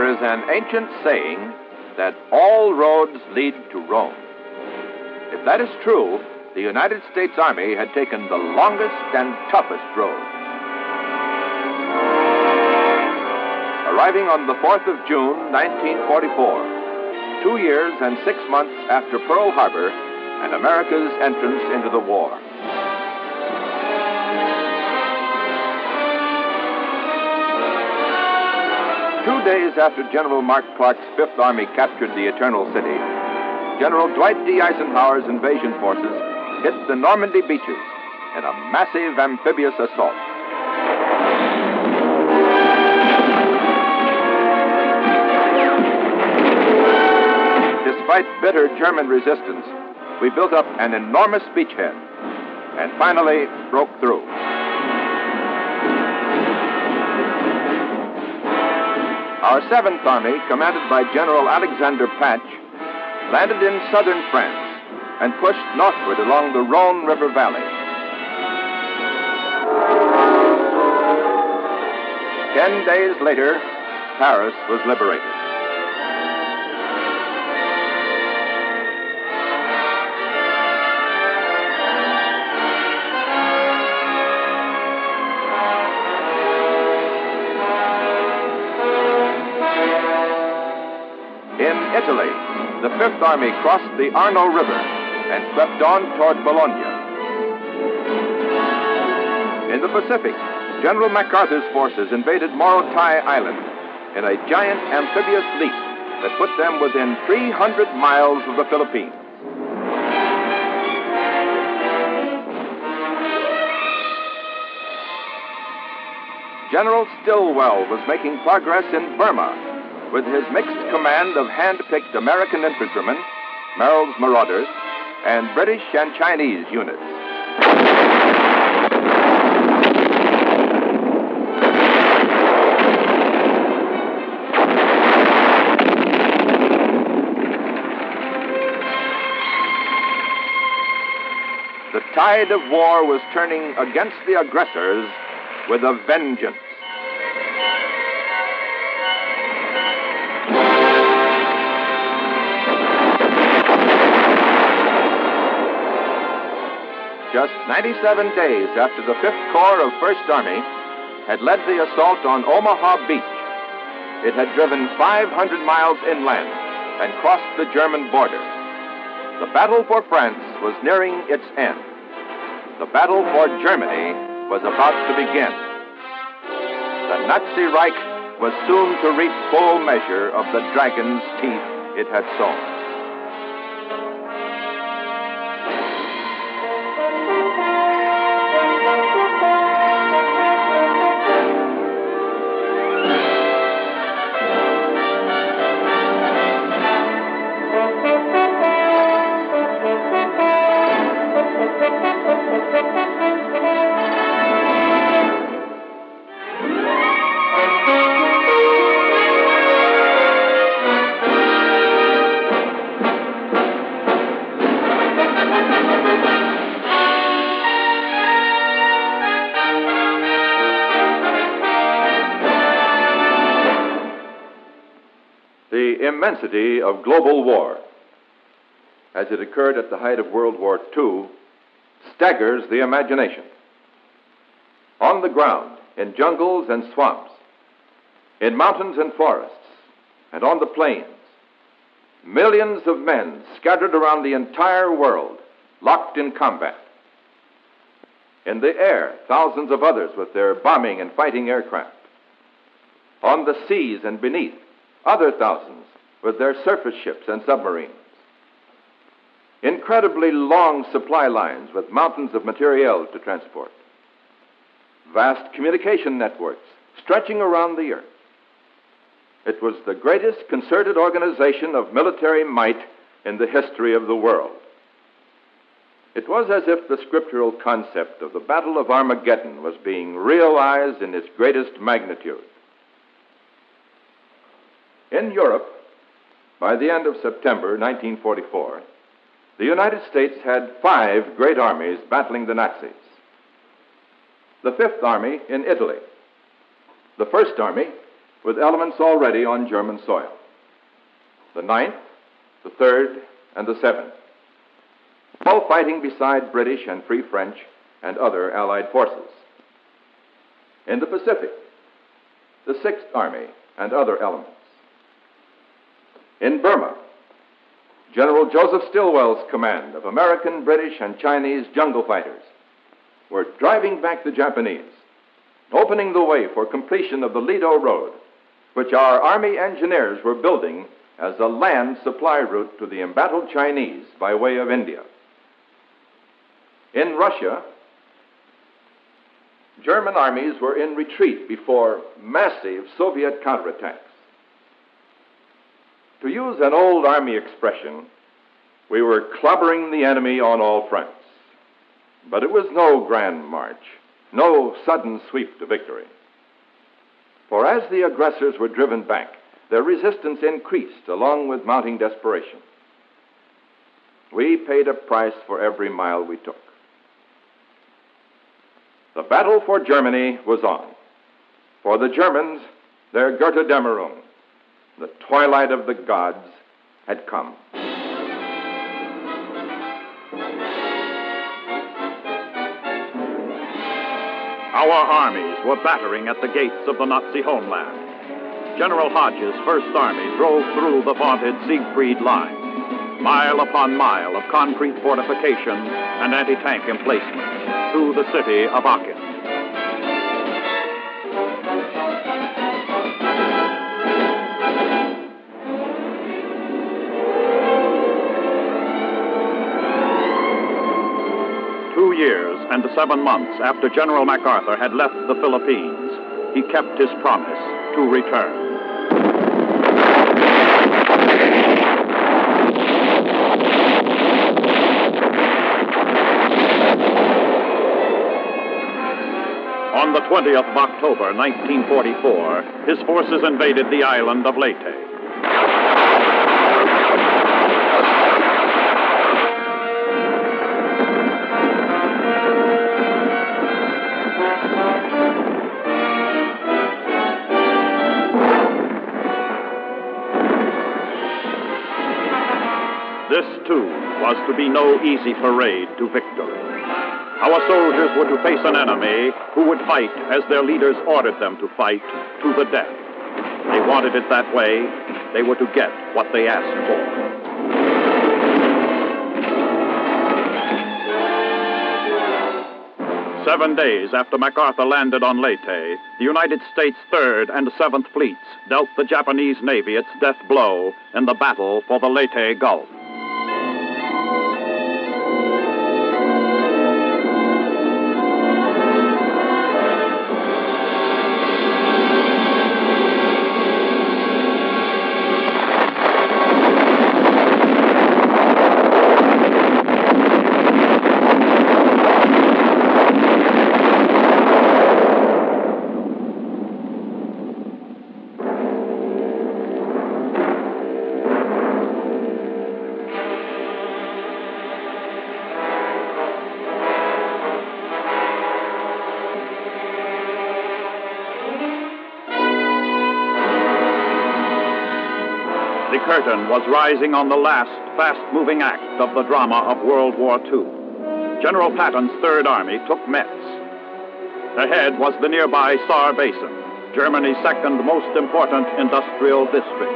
There is an ancient saying that all roads lead to Rome. If that is true, the United States Army had taken the longest and toughest road. Arriving on the 4th of June, 1944, 2 years and 6 months after Pearl Harbor and America's entrance into the war. Two days after General Mark Clark's Fifth Army captured the Eternal City, General Dwight D. Eisenhower's invasion forces hit the Normandy beaches in a massive amphibious assault. Despite bitter German resistance, we built up an enormous beachhead and finally broke through. Our 7th Army, commanded by General Alexander Patch, landed in southern France and pushed northward along the Rhone River Valley. 10 days later, Paris was liberated. In Italy, the Fifth Army crossed the Arno River and swept on toward Bologna. In the Pacific, General MacArthur's forces invaded Morotai Island in a giant amphibious leap that put them within 300 miles of the Philippines. General Stilwell was making progress in Burma with his mixed command of hand-picked American infantrymen, Merrill's Marauders, and British and Chinese units. The tide of war was turning against the aggressors with a vengeance. Just 97 days after the 5th Corps of 1st Army had led the assault on Omaha Beach, it had driven 500 miles inland and crossed the German border. The battle for France was nearing its end. The battle for Germany was about to begin. The Nazi Reich was soon to reap full measure of the dragon's teeth it had sown. The immensity of global war, as it occurred at the height of World War II, staggers the imagination. On the ground, in jungles and swamps, in mountains and forests, and on the plains, millions of men scattered around the entire world, locked in combat. In the air, thousands of others with their bombing and fighting aircraft. On the seas and beneath, other thousands with their surface ships and submarines. Incredibly long supply lines with mountains of materiel to transport. Vast communication networks stretching around the earth. It was the greatest concerted organization of military might in the history of the world. It was as if the scriptural concept of the Battle of Armageddon was being realized in its greatest magnitude. In Europe, by the end of September 1944, the United States had 5 great armies battling the Nazis. The Fifth Army in Italy, the First Army with elements already on German soil. The 9th, the 3rd, and the 7th, all fighting beside British and Free French and other Allied forces. In the Pacific, the 6th Army and other elements. In Burma, General Joseph Stilwell's command of American, British, and Chinese jungle fighters were driving back the Japanese, opening the way for completion of the Lido Road, which our Army engineers were building as a land supply route to the embattled Chinese by way of India. In Russia, German armies were in retreat before massive Soviet counterattacks. To use an old Army expression, we were clobbering the enemy on all fronts. But it was no grand march, no sudden sweep to victory. For as the aggressors were driven back, their resistance increased along with mounting desperation. We paid a price for every mile we took. The battle for Germany was on. For the Germans, their Götterdämmerung, the twilight of the gods, had come. Our armies were battering at the gates of the Nazi homeland. General Hodge's First Army drove through the vaunted Siegfried Line, mile upon mile of concrete fortifications and anti-tank emplacements, through the city of Aachen. Years and 7 months after General MacArthur had left the Philippines, he kept his promise to return. On the 20th of October, 1944, his forces invaded the island of Leyte. This, too, was to be no easy parade to victory. Our soldiers were to face an enemy who would fight as their leaders ordered them to fight, to the death. They wanted it that way. They were to get what they asked for. Seven days after MacArthur landed on Leyte, the United States 3rd and 7th Fleets dealt the Japanese Navy its death blow in the battle for the Leyte Gulf. The curtain was rising on the last fast-moving act of the drama of World War II. General Patton's Third Army took Metz. Ahead was the nearby Saar Basin, Germany's second most important industrial district.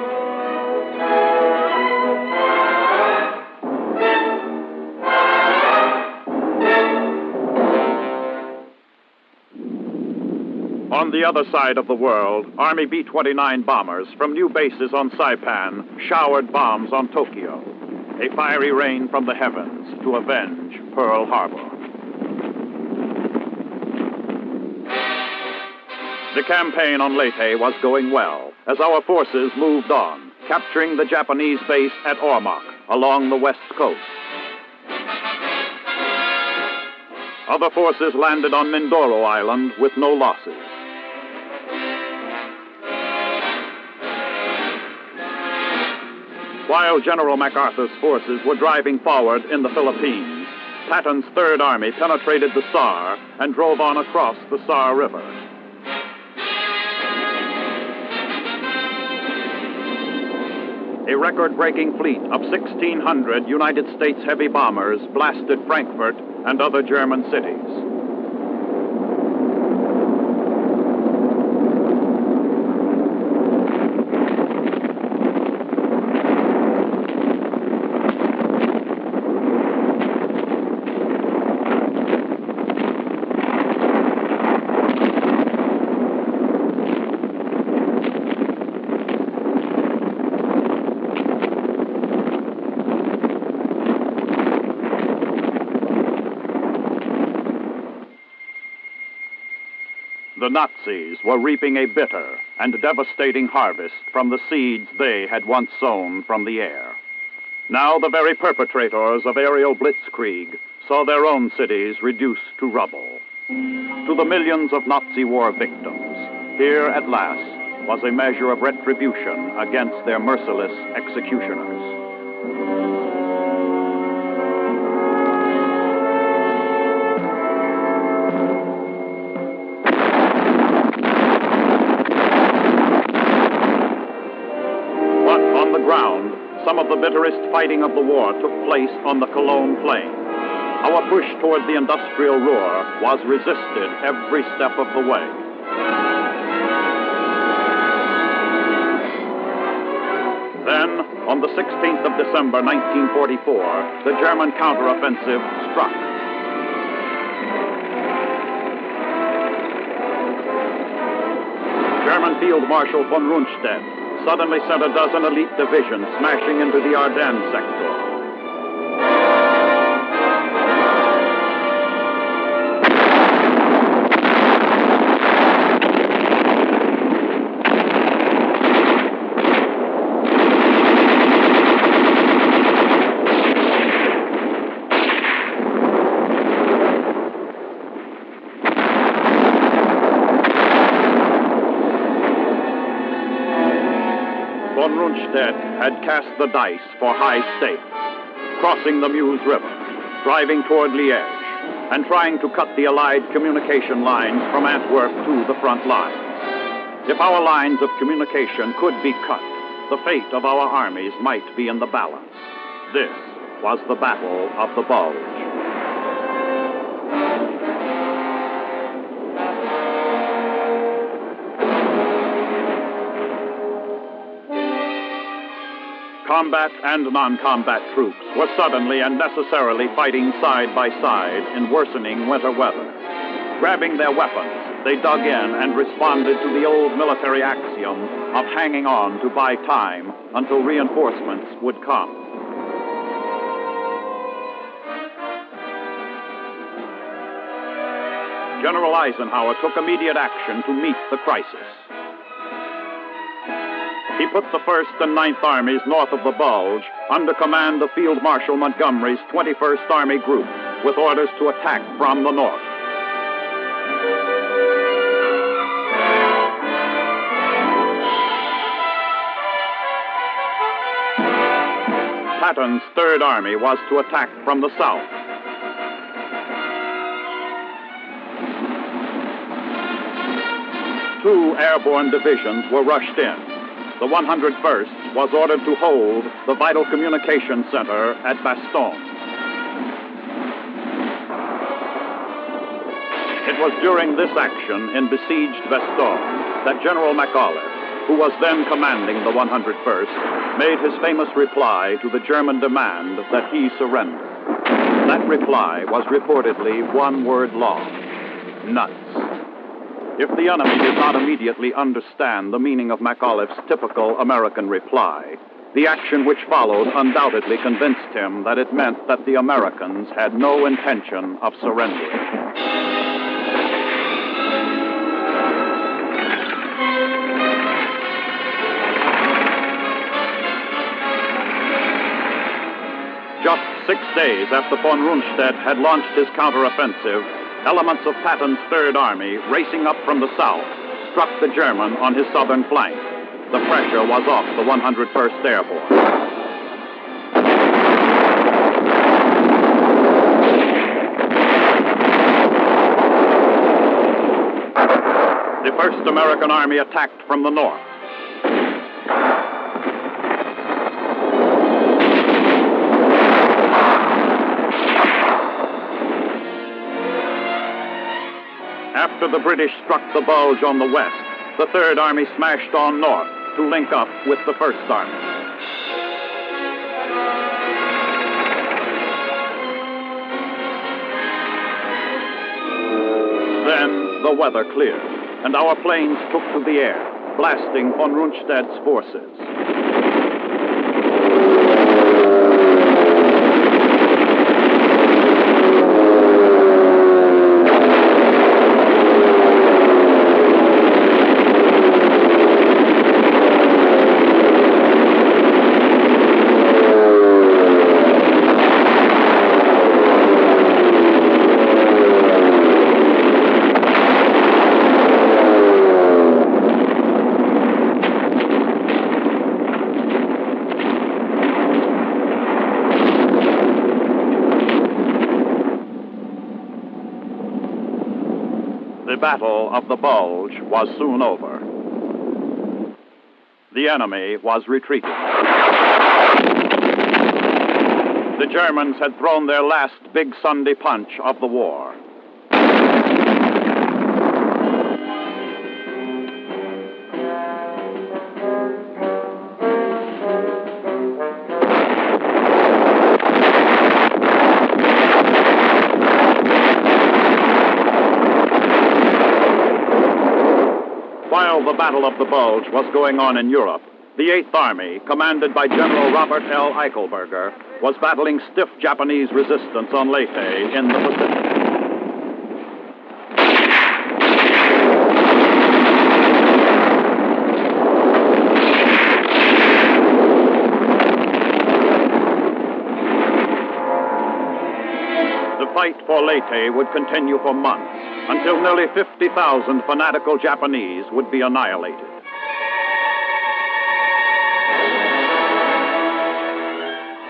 On the other side of the world, Army B-29 bombers from new bases on Saipan showered bombs on Tokyo, a fiery rain from the heavens to avenge Pearl Harbor. The campaign on Leyte was going well as our forces moved on, capturing the Japanese base at Ormoc along the west coast. Other forces landed on Mindoro Island with no losses. While General MacArthur's forces were driving forward in the Philippines, Patton's Third Army penetrated the Saar and drove on across the Saar River. a record-breaking fleet of 1,600 United States heavy bombers blasted Frankfurt and other German cities. The Nazis were reaping a bitter and devastating harvest from the seeds they had once sown from the air. Now the very perpetrators of aerial blitzkrieg saw their own cities reduced to rubble. To the millions of Nazi war victims, here at last was a measure of retribution against their merciless executioners. Some of the bitterest fighting of the war took place on the Cologne plain. Our push toward the industrial Ruhr was resisted every step of the way. Then, on the 16th of December, 1944, the German counteroffensive struck. German Field Marshal von Rundstedt suddenly sent a dozen elite divisions smashing into the Ardennes sector. Von Rundstedt had cast the dice for high stakes, crossing the Meuse River, driving toward Liège, and trying to cut the Allied communication lines from Antwerp to the front lines. If our lines of communication could be cut, the fate of our armies might be in the balance. This was the Battle of the Bulge. Combat and non-combat troops were suddenly and necessarily fighting side by side in worsening winter weather. Grabbing their weapons, they dug in and responded to the old military axiom of hanging on to buy time until reinforcements would come. General Eisenhower took immediate action to meet the crisis. He put the 1st and 9th Armies north of the Bulge under command of Field Marshal Montgomery's 21st Army Group, with orders to attack from the north. Patton's 3rd Army was to attack from the south. Two airborne divisions were rushed in. The 101st was ordered to hold the vital communication center at Bastogne. It was during this action in besieged Bastogne that General McAuliffe, who was then commanding the 101st, made his famous reply to the German demand that he surrender. That reply was reportedly one word long: nuts. If the enemy did not immediately understand the meaning of McAuliffe's typical American reply, the action which followed undoubtedly convinced him that it meant that the Americans had no intention of surrendering. Just 6 days after von Rundstedt had launched his counteroffensive, elements of Patton's 3rd Army, racing up from the south, struck the German on his southern flank. The pressure was off the 101st Airborne. The 1st American Army attacked from the north. After the British struck the Bulge on the west, the Third Army smashed on north to link up with the First Army. Then the weather cleared, and our planes took to the air, blasting von Rundstedt's forces. The Battle of the Bulge was soon over. The enemy was retreating. The Germans had thrown their last big Sunday punch of the war. While the Battle of the Bulge was going on in Europe, the Eighth Army, commanded by General Robert L. Eichelberger, was battling stiff Japanese resistance on Leyte in the Pacific. The fight for Leyte would continue for months, until nearly 50,000 fanatical Japanese would be annihilated.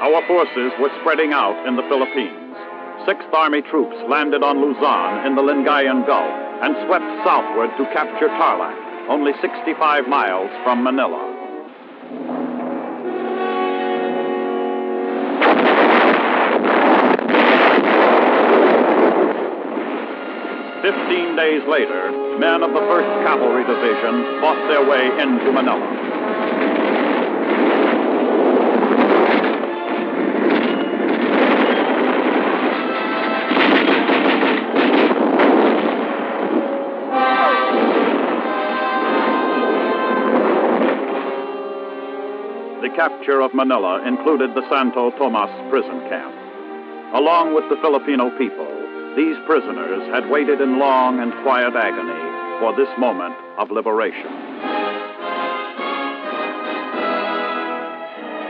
Our forces were spreading out in the Philippines. Sixth Army troops landed on Luzon in the Lingayen Gulf and swept southward to capture Tarlac, only 65 miles from Manila. "15 days later, men of the 1st Cavalry Division fought their way into Manila. The capture of Manila included the Santo Tomas prison camp. Along with the Filipino people, these prisoners had waited in long and quiet agony for this moment of liberation.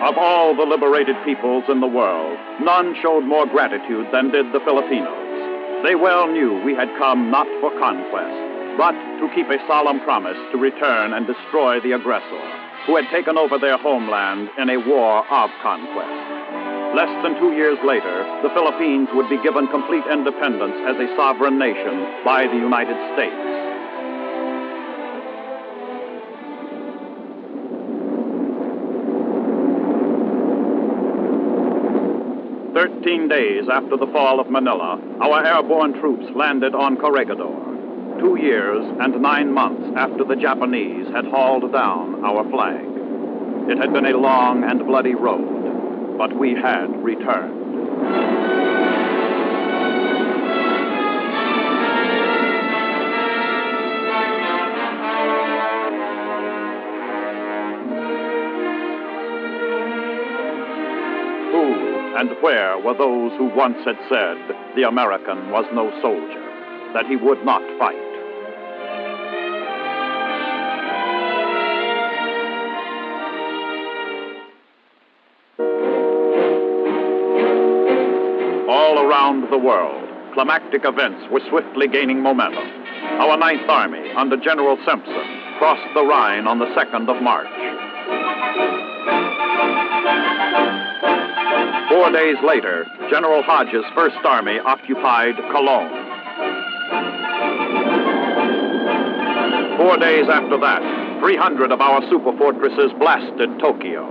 Of all the liberated peoples in the world, none showed more gratitude than did the Filipinos. They well knew we had come not for conquest, but to keep a solemn promise to return and destroy the aggressor, who had taken over their homeland in a war of conquest. Less than 2 years later, the Philippines would be given complete independence as a sovereign nation by the United States. "13 days after the fall of Manila, our airborne troops landed on Corregidor. 2 years and 9 months after the Japanese had hauled down our flag. It had been a long and bloody road, but we had returned. Who and where were those who once had said the American was no soldier, that he would not fight? All around the world, climactic events were swiftly gaining momentum. Our Ninth Army, under General Simpson, crossed the Rhine on the 2nd of March. 4 days later, General Hodges' First Army occupied Cologne. 4 days after that, 300 of our superfortresses blasted Tokyo.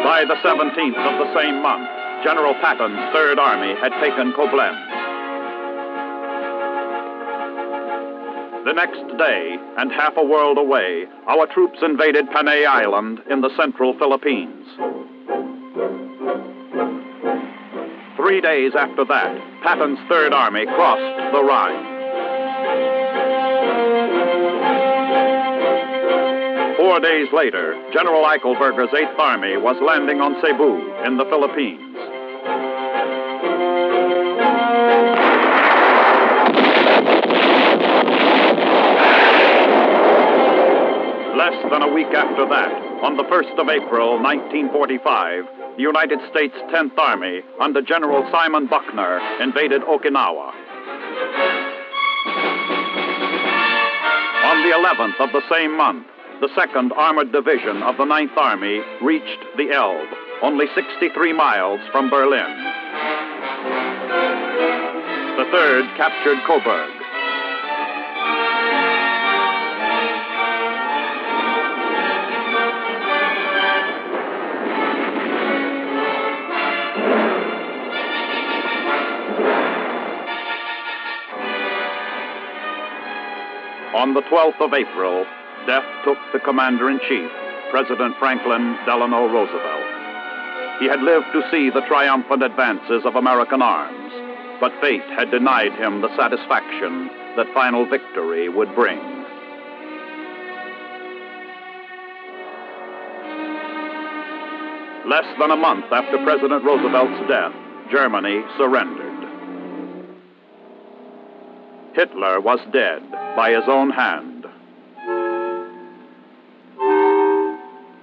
By the 17th of the same month, General Patton's Third Army had taken Koblenz. The next day, and half a world away, our troops invaded Panay Island in the central Philippines. 3 days after that, Patton's Third Army crossed the Rhine. 4 days later, General Eichelberger's Eighth Army was landing on Cebu in the Philippines. Less than a week after that, on the 1st of April, 1945, the United States 10th Army, under General Simon Buckner, invaded Okinawa. On the 11th of the same month, the 2nd Armored Division of the 9th Army reached the Elbe, only 63 miles from Berlin. The 3rd captured Coburg. On the 12th of April, death took the Commander-in-Chief, President Franklin Delano Roosevelt. He had lived to see the triumphant advances of American arms, but fate had denied him the satisfaction that final victory would bring. Less than a month after President Roosevelt's death, Germany surrendered. Hitler was dead by his own hand.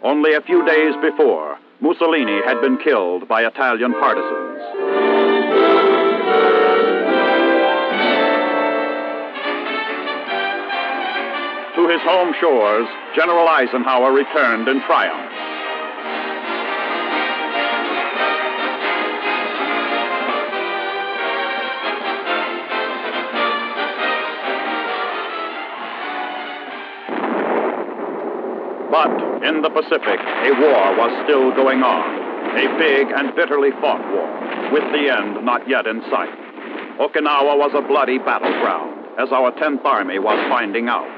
Only a few days before, Mussolini had been killed by Italian partisans. To his home shores, General Eisenhower returned in triumph. But in the Pacific, a war was still going on, a big and bitterly fought war, with the end not yet in sight. Okinawa was a bloody battleground, as our 10th Army was finding out.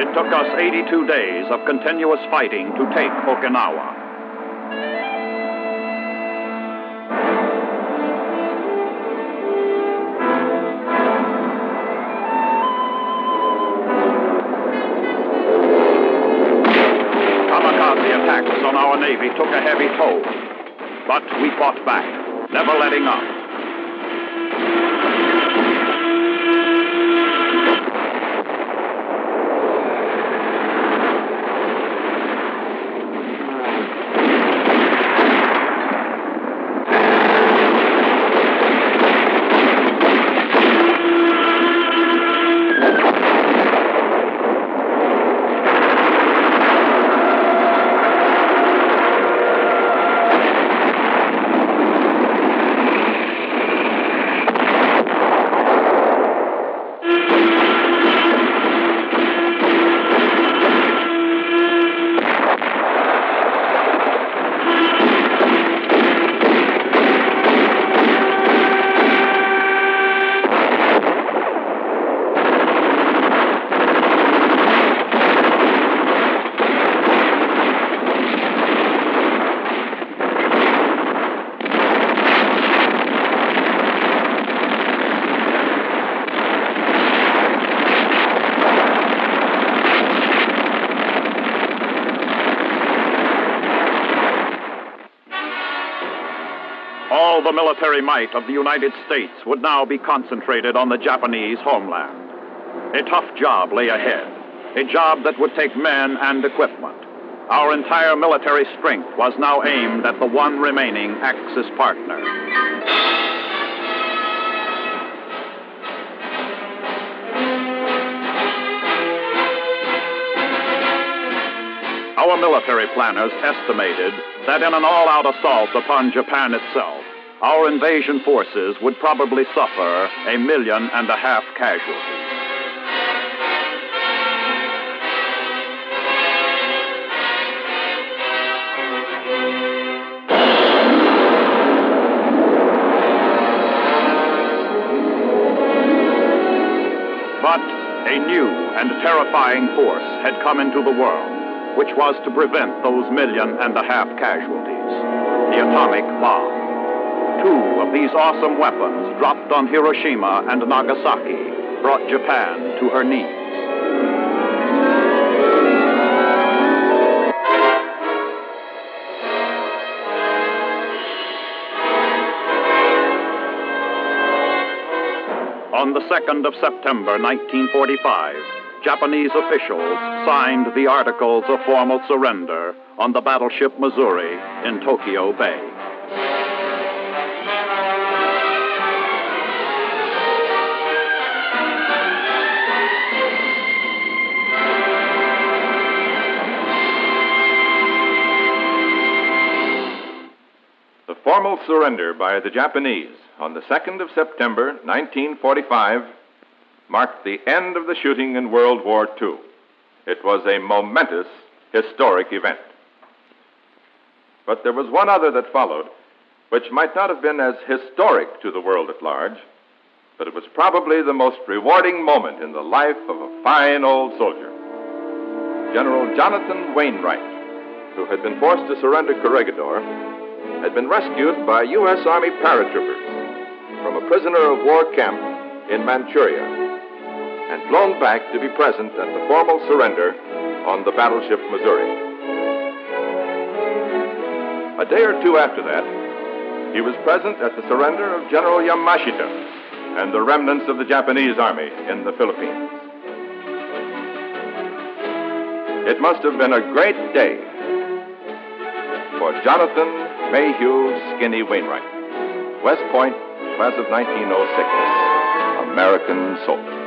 It took us 82 days of continuous fighting to take Okinawa. Kamikaze attacks on our Navy took a heavy toll, but we fought back, never letting up. All the military might of the United States would now be concentrated on the Japanese homeland. A tough job lay ahead, a job that would take men and equipment. Our entire military strength was now aimed at the one remaining Axis partner. Our military planners estimated that in an all-out assault upon Japan itself, our invasion forces would probably suffer 1.5 million casualties. But a new and terrifying force had come into the world, which was to prevent those 1.5 million casualties: the atomic bomb. 2 of these awesome weapons dropped on Hiroshima and Nagasaki brought Japan to her knees. On the 2nd of September, 1945, Japanese officials signed the Articles of Formal Surrender on the battleship Missouri in Tokyo Bay. The formal surrender by the Japanese on the 2nd of September, 1945, marked the end of the shooting in World War II. It was a momentous, historic event. But there was one other that followed, which might not have been as historic to the world at large, but it was probably the most rewarding moment in the life of a fine old soldier. General Jonathan Wainwright, who had been forced to surrender Corregidor, had been rescued by U.S. Army paratroopers from a prisoner of war camp in Manchuria and flown back to be present at the formal surrender on the battleship Missouri. A day or two after that, he was present at the surrender of General Yamashita and the remnants of the Japanese army in the Philippines. It must have been a great day for Jonathan Mayhew Skinny Wainwright, West Point, class of 1906, American soldier.